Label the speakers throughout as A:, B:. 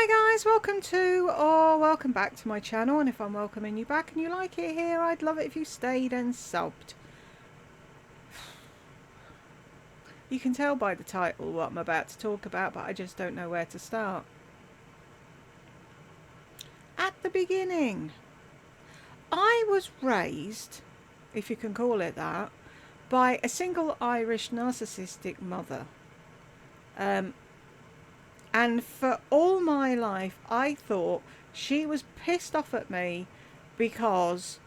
A: Hi guys, welcome back to my channel, and if I'm welcoming you back and you like it here, I'd love it if you stayed and subbed. You can tell by the title what I'm about to talk about, but I just don't know where to start. At the beginning, I was raised, if you can call it that, by a single Irish narcissistic mother. And for all my life, I thought she was pissed off at me because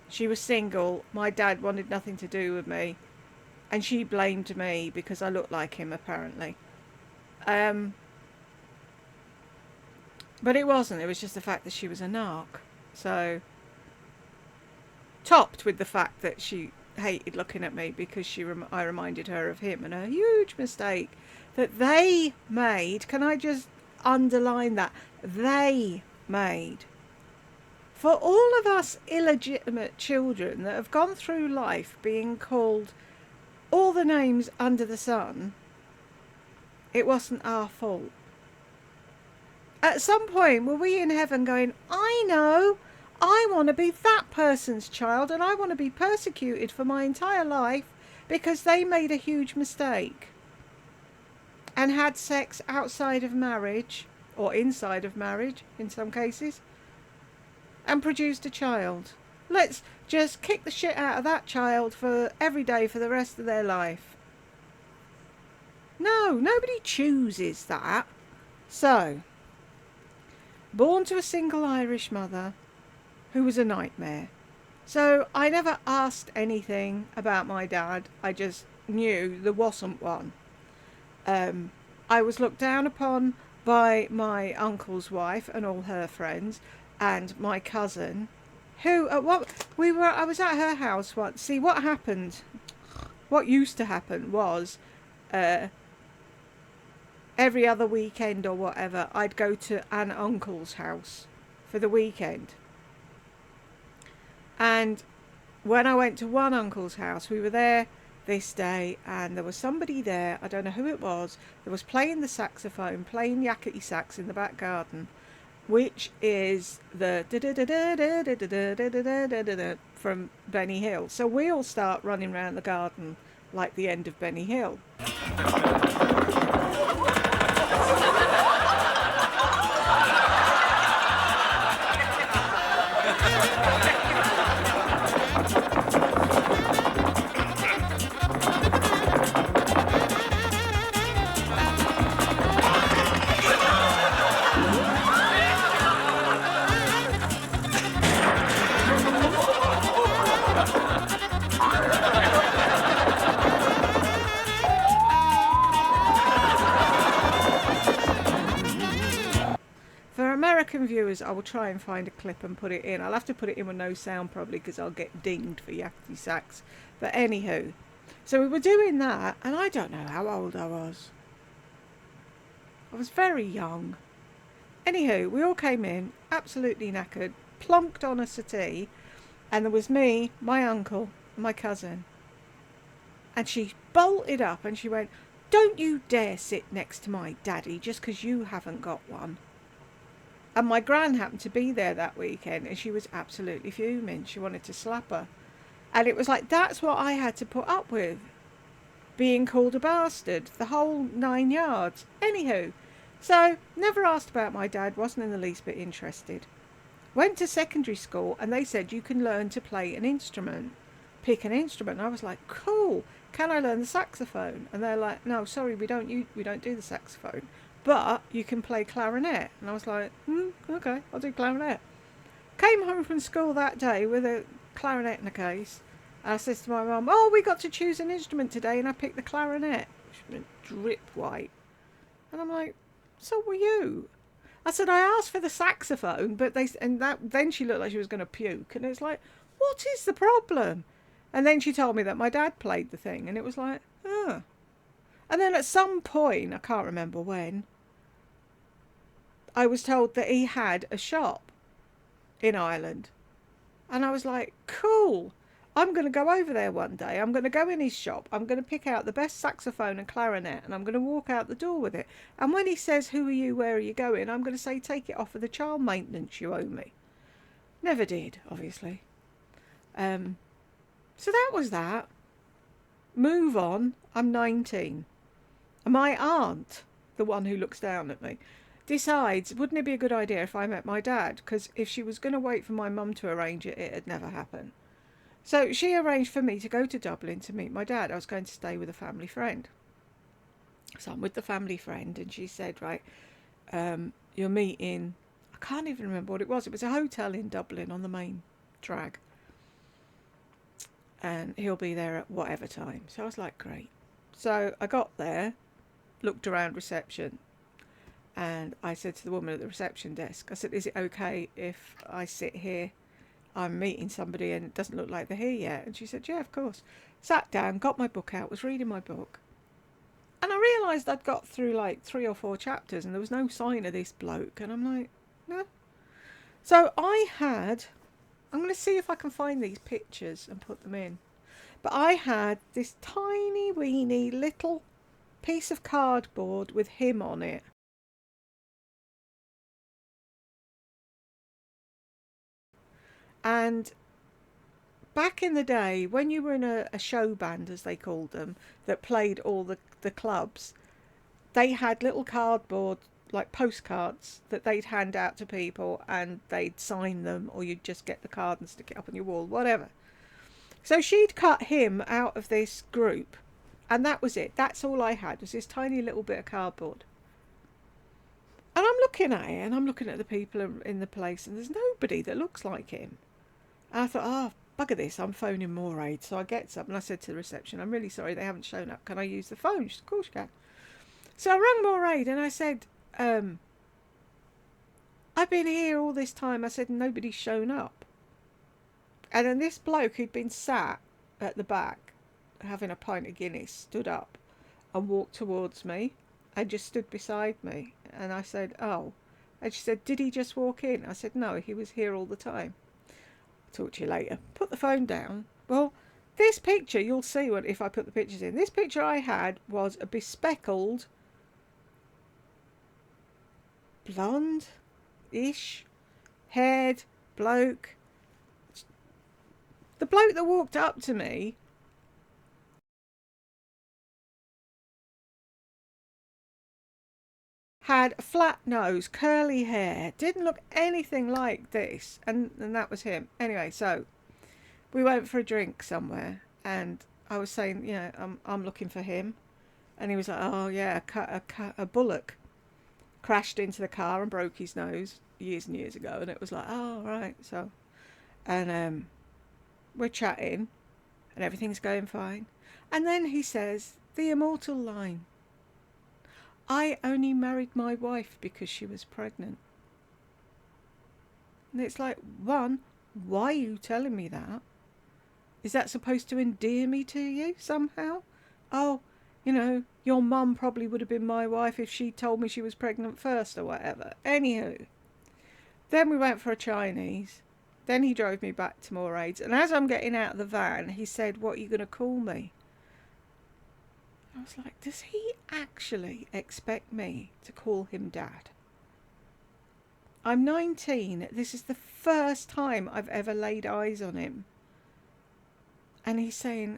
A: she was single. My dad wanted nothing to do with me. And she blamed me because I looked like him, apparently. But it wasn't. It was just the fact that she was a narc. So, topped with the fact that she hated looking at me because I reminded her of him and a huge mistake that they made. Can I just underline that? They made. For all of us illegitimate children that have gone through life being called all the names under the sun, it wasn't our fault. At some point, were we in heaven going, I know, I want to be that person's child and I want to be persecuted for my entire life because they made a huge mistake and had sex outside of marriage, or inside of marriage in some cases, and produced a child. Let's just kick the shit out of that child for every day for the rest of their life. No, nobody chooses that. So, born to a single Irish mother who was a nightmare. So I never asked anything about my dad. I just knew there wasn't one. I was looked down upon by my uncle's wife and all her friends, and my cousin, who I was at her house once. See, what happened? What used to happen was, every other weekend or whatever, I'd go to an uncle's house for the weekend. And when I went to one uncle's house, we were there this day, and there was somebody there, I don't know who it was, that was playing the saxophone, playing yakety sax in the back garden, which is the from Benny Hill. So we all start running around the garden like the end of Benny Hill. American viewers, I will try and find a clip and put it in. I'll have to put it in with no sound probably because I'll get dinged for yakety sax. But anywho, so we were doing that, and I don't know how old I was. I was very young. Anywho, we all came in, absolutely knackered, plonked on a settee, and there was me, my uncle, and my cousin. And she bolted up and she went, "Don't you dare sit next to my daddy just because you haven't got one." And my gran happened to be there that weekend, and she was absolutely fuming. She wanted to slap her. And it was like, that's what I had to put up with. Being called a bastard. The whole 9 yards. Anywho. So, never asked about my dad. Wasn't in the least bit interested. Went to secondary school, and they said you can learn to play an instrument. Pick an instrument. And I was like, cool. Can I learn the saxophone? And they're like, no, sorry, we don't do the saxophone. But you can play clarinet. And I was like, okay, I'll do clarinet. Came home from school that day with a clarinet in a case. And I said to my mum, oh, we got to choose an instrument today, and I picked the clarinet. She went drip white. And I'm like, so were you? I said, I asked for the saxophone, but then she looked like she was going to puke. And it's like, what is the problem? And then she told me that my dad played the thing, and it was like, oh. And then at some point, I can't remember when, I was told that he had a shop in Ireland. And I was like, cool. I'm going to go over there one day. I'm going to go in his shop. I'm going to pick out the best saxophone and clarinet, and I'm going to walk out the door with it. And when he says, "Who are you? Where are you going?" I'm going to say, "Take it off of the child maintenance you owe me." Never did, obviously. So that was that. Move on. I'm 19. And my aunt, the one who looks down at me, decides, wouldn't it be a good idea if I met my dad? Because if she was going to wait for my mum to arrange it, it'd never happen. So she arranged for me to go to Dublin to meet my dad. I was going to stay with a family friend. So I'm with the family friend, and she said, right, you're meeting, I can't even remember what it was. It was a hotel in Dublin on the main drag. And he'll be there at whatever time. So I was like, great. So I got there, looked around reception, and I said to the woman at the reception desk, I said, is it okay if I sit here? I'm meeting somebody and it doesn't look like they're here yet. And she said, yeah, of course. Sat down, got my book out, was reading my book. And I realised I'd got through like 3 or 4 chapters and there was no sign of this bloke. And I'm like, no. So I'm going to see if I can find these pictures and put them in. But I had this tiny weeny little piece of cardboard with him on it. And back in the day, when you were in a show band, as they called them, that played all the clubs, they had little cardboard, like postcards, that they'd hand out to people and they'd sign them, or you'd just get the card and stick it up on your wall, whatever. So she'd cut him out of this group, and that was it. That's all I had, was this tiny little bit of cardboard. And I'm looking at it, and I'm looking at the people in the place, and there's nobody that looks like him. And I thought, oh, bugger this, I'm phoning more aid. So I get up and I said to the reception, I'm really sorry they haven't shown up. Can I use the phone? She said, of course you can. So I rang more aid and I said, I've been here all this time. I said, nobody's shown up. And then this bloke who'd been sat at the back having a pint of Guinness stood up and walked towards me and just stood beside me. And I said, oh. And she said, did he just walk in? I said, no, he was here all the time. Talk to you later. Put the phone down. Well, this picture, you'll see if I put the pictures in. This picture I had was a bespectacled, blonde-ish, haired bloke. The bloke that walked up to me had a flat nose, curly hair, didn't look anything like this, and that was him. Anyway, so we went for a drink somewhere, and I was saying, you know, I'm looking for him, and he was like, oh yeah, a bullock crashed into the car and broke his nose years and years ago, and it was like, oh right, so, and we're chatting, and everything's going fine, and then he says the immortal line, I only married my wife because she was pregnant. And it's like, one, why are you telling me that? Is that supposed to endear me to you somehow? Oh, you know, your mum probably would have been my wife if she told me she was pregnant first or whatever. Anywho, then we went for a Chinese. Then he drove me back to more aids. And as I'm getting out of the van, he said, what are you going to call me? I was like, does he actually expect me to call him Dad? I'm 19. This is the first time I've ever laid eyes on him. And he's saying,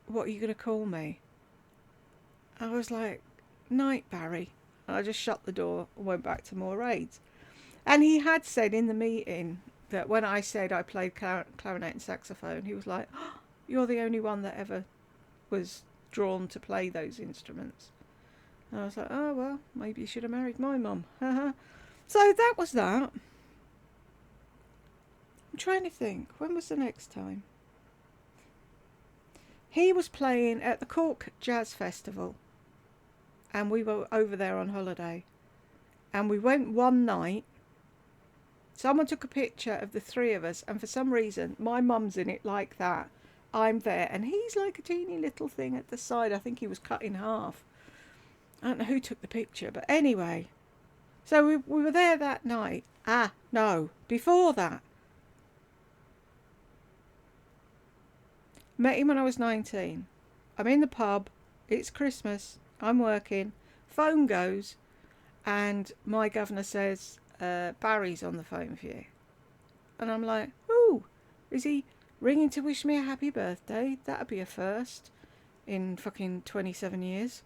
A: what are you going to call me? I was like, night, Barry. And I just shut the door and went back to more raids. And he had said in the meeting that when I said I played clarinet and saxophone, he was like, oh, you're the only one that ever was drawn to play those instruments. And I was like, oh well, maybe you should have married my mum. So that was that. I'm trying to think, when was the next time? He was playing at the Cork Jazz Festival, and we were over there on holiday, and we went one night. Someone took a picture of the 3 of us, and for some reason my mum's in it like that. I'm there, and he's like a teeny little thing at the side. I think he was cut in half. I don't know who took the picture, but anyway. So we were there that night. No, before that. Met him when I was 19. I'm in the pub. It's Christmas. I'm working. Phone goes, and my governor says, Barry's on the phone for you. And I'm like, ooh, is he ringing to wish me a happy birthday? That'd be a first in fucking 27 years.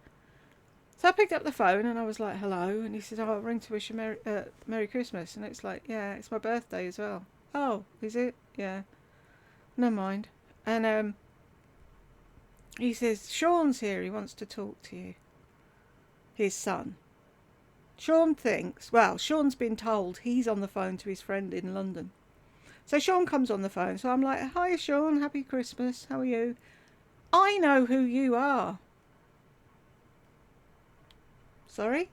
A: So I picked up the phone and I was like, hello. And he said, oh, I'll ring to wish you Merry Christmas. And it's like, yeah, it's my birthday as well. Oh, is it? Yeah. Never mind. And he says, Sean's here. He wants to talk to you. His son. Sean thinks, well, Sean's been told he's on the phone to his friend in London. So Sean comes on the phone. So I'm like, hi, Sean. Happy Christmas. How are you? I know who you are. Sorry?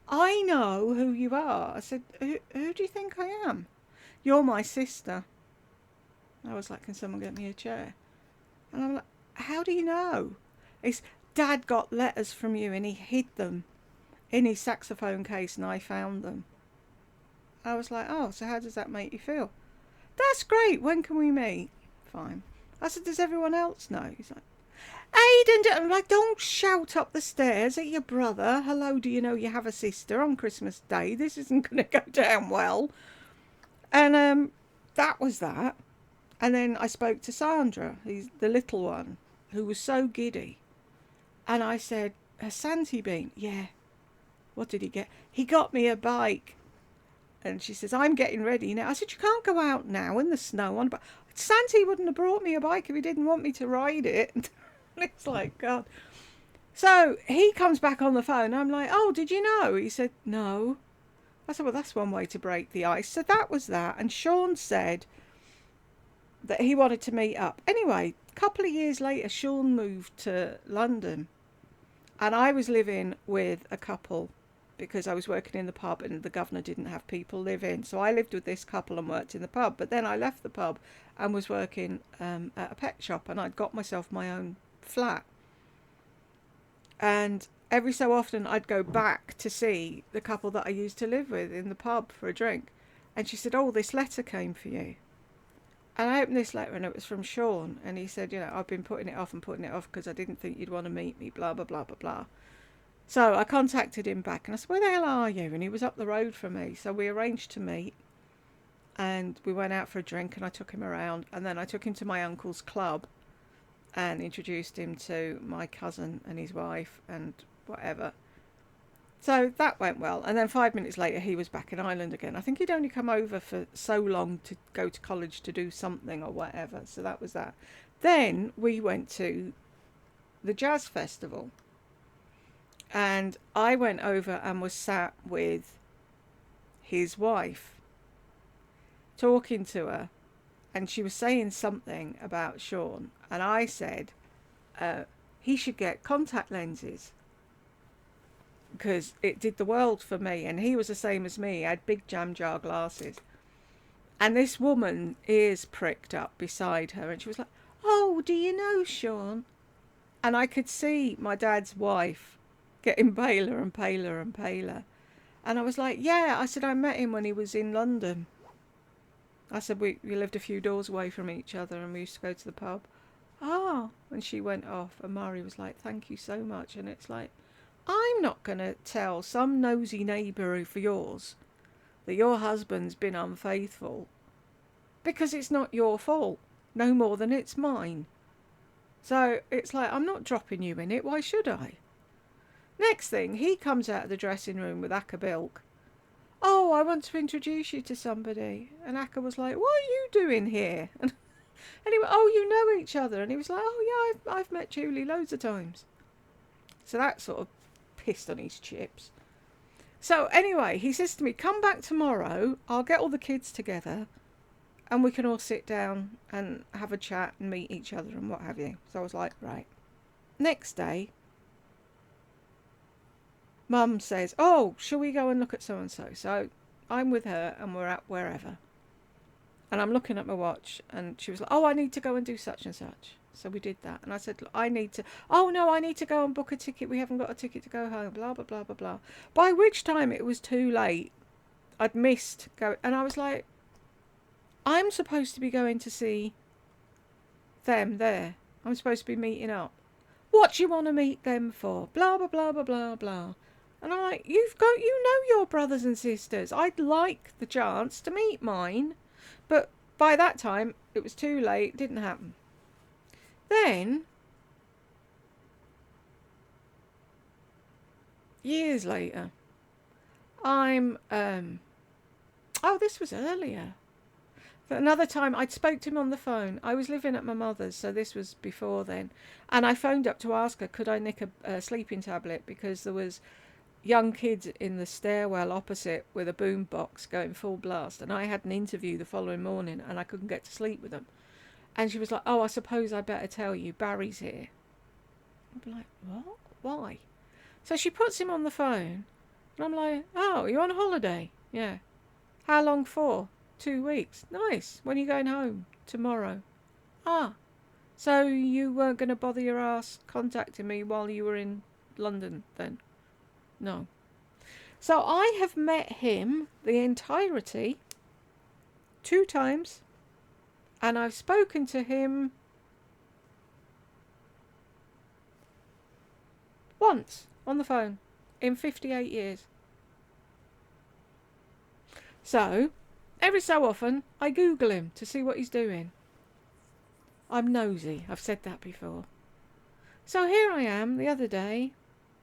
A: I know who you are. I said, who do you think I am? You're my sister. I was like, can someone get me a chair? And I'm like, how do you know? It's Dad got letters from you and he hid them in his saxophone case and I found them. I was like, oh, so how does that make you feel? That's great. When can we meet? Fine. I said, does everyone else know? He's like, Aiden, I'm like, don't shout up the stairs at your brother. Hello, do you know you have a sister on Christmas Day? This isn't going to go down well. And that was that. And then I spoke to Sandra, he's the little one, who was so giddy. And I said, has Santi been? Yeah. What did he get? He got me a bike. And she says, I'm getting ready now. I said, you can't go out now in the snow on. But Santi wouldn't have brought me a bike if he didn't want me to ride it. It's like, God. So he comes back on the phone. I'm like, oh, did you know? He said, no. I said, well, that's one way to break the ice. So that was that. And Sean said that he wanted to meet up. Anyway, a couple of years later, Sean moved to London. And I was living with a couple because I was working in the pub and the governor didn't have people live in. So I lived with this couple and worked in the pub. But then I left the pub and was working at a pet shop and I'd got myself my own flat. And every so often I'd go back to see the couple that I used to live with in the pub for a drink. And she said, oh, this letter came for you. And I opened this letter and it was from Sean. And he said, you know, I've been putting it off because I didn't think you'd want to meet me, blah, blah, blah, blah, blah. So I contacted him back and I said, where the hell are you? And he was up the road from me. So we arranged to meet and we went out for a drink and I took him around. And then I took him to my uncle's club and introduced him to my cousin and his wife and whatever. So that went well. And then 5 minutes later, he was back in Ireland again. I think he'd only come over for so long to go to college to do something or whatever. So that was that. Then we went to the jazz festival. And I went over and was sat with his wife, talking to her. And she was saying something about Sean. And I said, he should get contact lenses. Because it did the world for me. And he was the same as me. He had big jam jar glasses. And this woman ears pricked up beside her. And she was like, oh, do you know Sean? And I could see my dad's wife getting paler and paler and paler. And I was like, yeah. I said, I met him when he was in London. I said, we lived a few doors away from each other and we used to go to the pub. Ah, and she went off and Mari was like, thank you so much. And it's like, I'm not going to tell some nosy neighbour of yours that your husband's been unfaithful because it's not your fault, no more than it's mine. So it's like, I'm not dropping you in it, why should I? Next thing, he comes out of the dressing room with Akka Bilk. Oh, I want to introduce you to somebody. And Akka was like, what are you doing here? And he went, oh, you know each other. And he was like, oh, yeah, I've met Julie loads of times. So that sort of pissed on his chips. So anyway, he says to me, come back tomorrow. I'll get all the kids together and we can all sit down and have a chat and meet each other and what have you. So I was like, right. Next day, Mum says, oh, shall we go and look at so-and-so? So I'm with her and we're at wherever. And I'm looking at my watch and she was like, oh, I need to go and do such and such. So we did that. And I said, look, I need to go and book a ticket. We haven't got a ticket to go home, blah, blah, blah, blah, blah. By which time it was too late. I'd missed going. And I was like, I'm supposed to be going to see them there. I'm supposed to be meeting up. What do you want to meet them for? Blah, blah, blah, blah, blah, blah. And I'm like, you know your brothers and sisters. I'd like the chance to meet mine. But by that time, it was too late. It didn't happen. Then, years later, I'm, oh, this was earlier. But another time, I'd spoke to him on the phone. I was living at my mother's, so this was before then. And I phoned up to ask her, could I nick a sleeping tablet? Because there was young kids in the stairwell opposite with a boom box going full blast. And I had an interview the following morning, and I couldn't get to sleep with them. And she was like, oh, I suppose I better tell you, Barry's here. I'd be like, what? Why? So she puts him on the phone. And I'm like, oh, you're on holiday? Yeah. How long for? 2 weeks. Nice. When are you going home? Tomorrow. Ah. So you weren't going to bother your ass contacting me while you were in London then? No. So I have met him the entirety 2 times. And I've spoken to him once on the phone in 58 years. So, every so often, I Google him to see what he's doing. I'm nosy. I've said that before. So here I am the other day,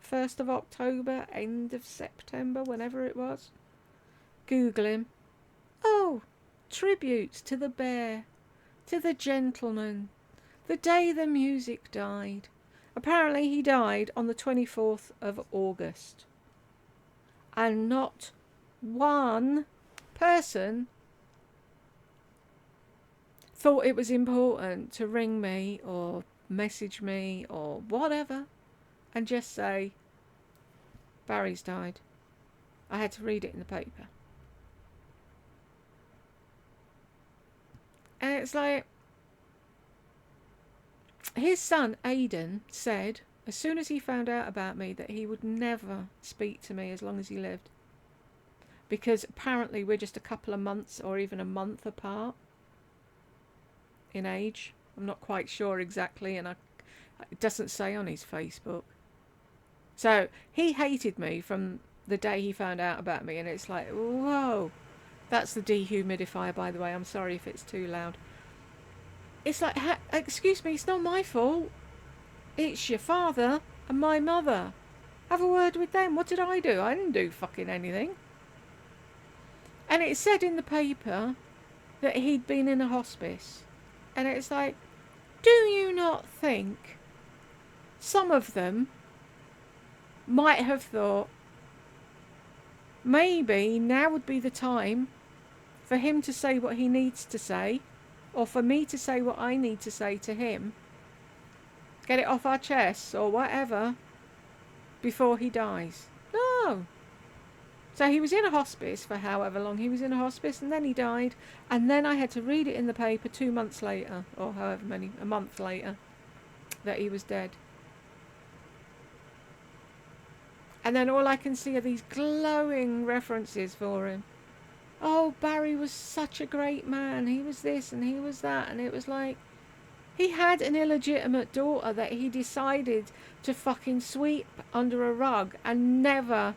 A: 1st of October, end of September, whenever it was. Google him. Oh, tributes to the bear, to the gentleman, the day the music died. Apparently he died on the 24th of August. And not one person thought it was important to ring me or message me or whatever and just say, Barry's died. I had to read it in the paper. And it's like, his son Aidan said as soon as he found out about me that he would never speak to me as long as he lived, because apparently we're just a couple of months or even a month apart in age. I'm not quite sure exactly, and it doesn't say on his Facebook. So he hated me from the day he found out about me, and it's like, whoa. That's the dehumidifier, by the way. I'm sorry if it's too loud. It's like, excuse me, it's not my fault. It's your father and my mother. Have a word with them. What did I do? I didn't do fucking anything. And it said in the paper that he'd been in a hospice. And it's like, do you not think some of them might have thought maybe now would be the time for him to say what he needs to say, or for me to say what I need to say to him, get it off our chests or whatever, before he dies? No. So he was in a hospice for however long he was in a hospice, and then he died, and then I had to read it in the paper 2 months later, or however many, a month later, that he was dead. And then all I can see are these glowing references for him. Oh, Barry was such a great man. He was this and he was that. And it was like, he had an illegitimate daughter that he decided to fucking sweep under a rug and never,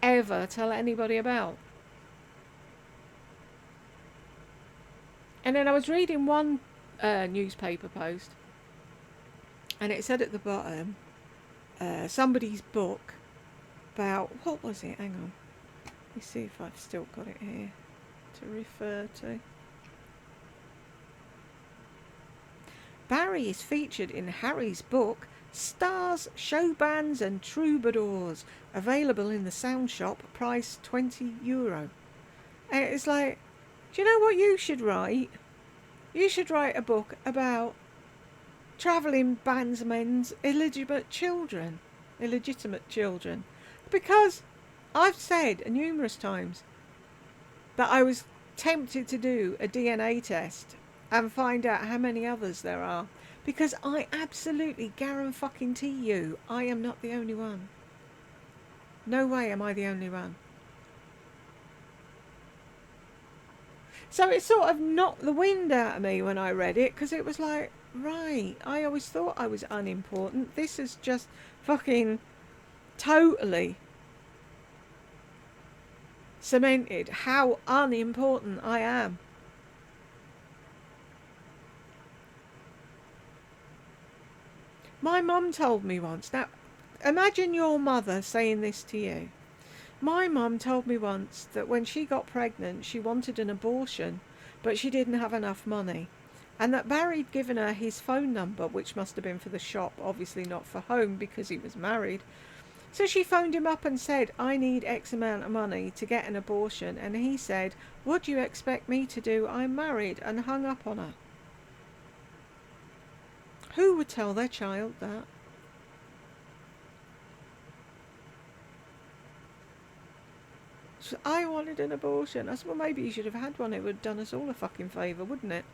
A: ever tell anybody about. And then I was reading one newspaper post, and it said at the bottom, somebody's book about, what was it? Hang on. Let me see if I've still got it here to refer to. Barry is featured in Harry's book, Stars, Showbands and Troubadours, available in the Sound Shop, price €20. And it's like, do you know what you should write? You should write a book about travelling bandsmen's illegitimate children. Because I've said numerous times that I was tempted to do a DNA test and find out how many others there are. Because I absolutely guarantee you, I am not the only one. No way am I the only one. So it sort of knocked the wind out of me when I read it, because it was like, right, I always thought I was unimportant. This is just fucking totally cemented how unimportant I am. My mum told me once, now imagine your mother saying this to you. My mum told me once that when she got pregnant, she wanted an abortion, but she didn't have enough money. And that Barry'd given her his phone number, which must have been for the shop, obviously not for home because he was married. So she phoned him up and said, I need X amount of money to get an abortion. And he said, what do you expect me to do? I'm married, and hung up on her. Who would tell their child that? So I wanted an abortion. I said, well, maybe you should have had one. It would have done us all a fucking favour, wouldn't it?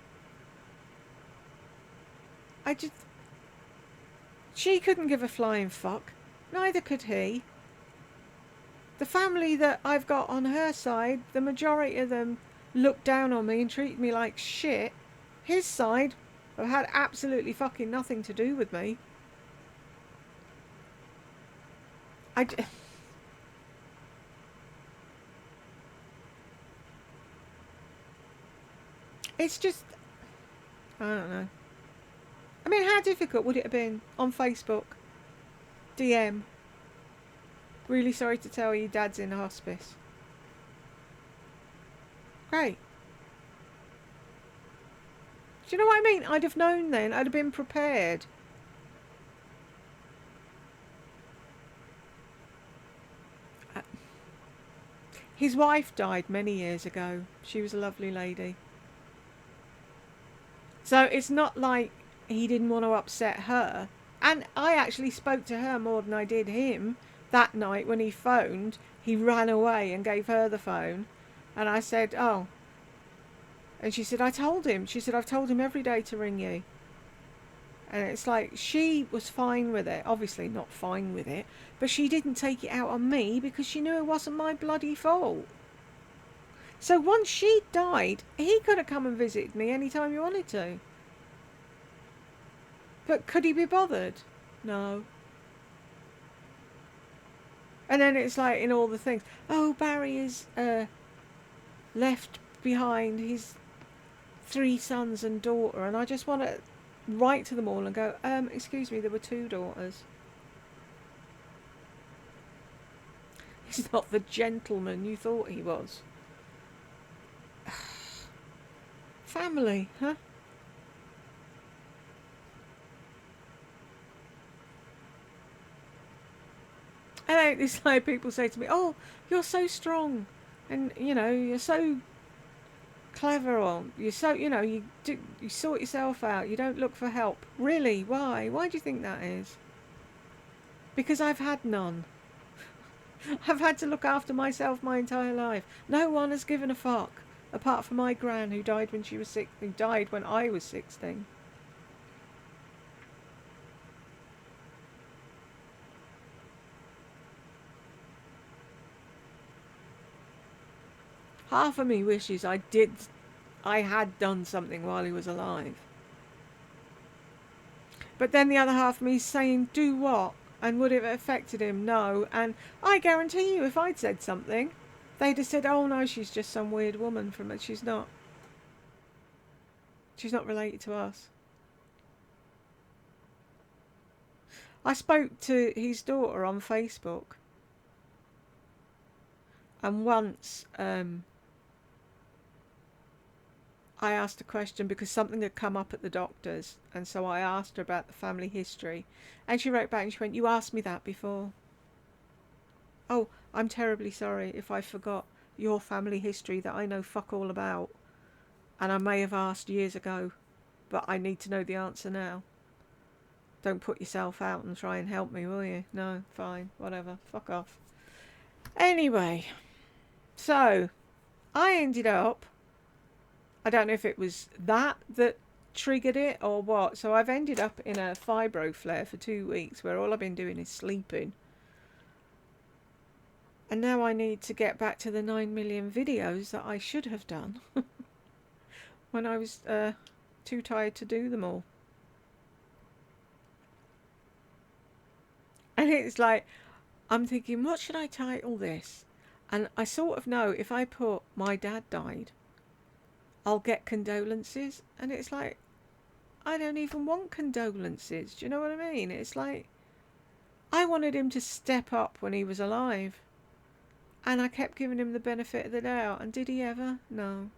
A: She couldn't give a flying fuck. Neither could he. The family that I've got on her side, the majority of them look down on me and treat me like shit. His side have had absolutely fucking nothing to do with me. It's just, I don't know. I mean, how difficult would it have been on Facebook? DM. Really sorry to tell you, Dad's in hospice. Great. Do you know what I mean? I'd have known then. I'd have been prepared. His wife died many years ago. She was a lovely lady. So it's not like he didn't want to upset her. And I actually spoke to her more than I did him. That night when he phoned, he ran away and gave her the phone. And I said, oh. And she said, I told him. She said, I've told him every day to ring you. And it's like, she was fine with it. Obviously not fine with it. But she didn't take it out on me because she knew it wasn't my bloody fault. So once she died, he could have come and visited me anytime he wanted to. But could he be bothered? No. And then it's like in all the things. Oh, Barry is left behind his 3 sons and daughter. And I just want to write to them all and go, excuse me, there were 2 daughters. He's not the gentleman you thought he was. Family, huh? And it's like people say to me, oh, you're so strong. And, you know, you're so clever, or you're so, you know, you sort yourself out. You don't look for help. Really? Why? Why do you think that is? Because I've had none. I've had to look after myself my entire life. No one has given a fuck. Apart from my gran, who died when she was who died when I was 16. Half of me wishes I had done something while he was alive. But then the other half of me is saying, do what? And would it have affected him? No. And I guarantee you, if I'd said something, they'd have said, oh no, she's just some weird woman from it. She's not related to us. I spoke to his daughter on Facebook. And once I asked a question because something had come up at the doctor's. And so I asked her about the family history. And she wrote back and she went, you asked me that before. Oh, I'm terribly sorry if I forgot your family history that I know fuck all about. And I may have asked years ago, but I need to know the answer now. Don't put yourself out and try and help me, will you? No, fine, whatever, fuck off. Anyway, so I ended up, I don't know if it was that triggered it or what. So I've ended up in a fibro flare for 2 weeks where all I've been doing is sleeping. And now I need to get back to the 9 million videos that I should have done. when I was too tired to do them all. And it's like, I'm thinking, what should I title this? And I sort of know if I put "My Dad Died," I'll get condolences. And it's like, I don't even want condolences. Do you know what I mean? It's like, I wanted him to step up when he was alive. And I kept giving him the benefit of the doubt. And did he ever? No.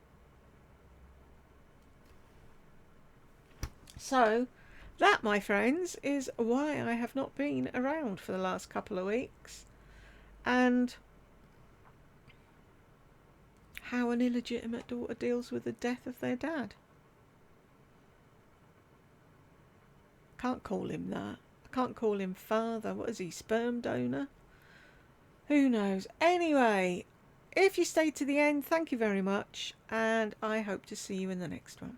A: So, that, my friends, is why I have not been around for the last couple of weeks. And how an illegitimate daughter deals with the death of their dad. Can't call him that. I can't call him father. What is he, sperm donor? Who knows? Anyway, if you stayed to the end, thank you very much, and I hope to see you in the next one.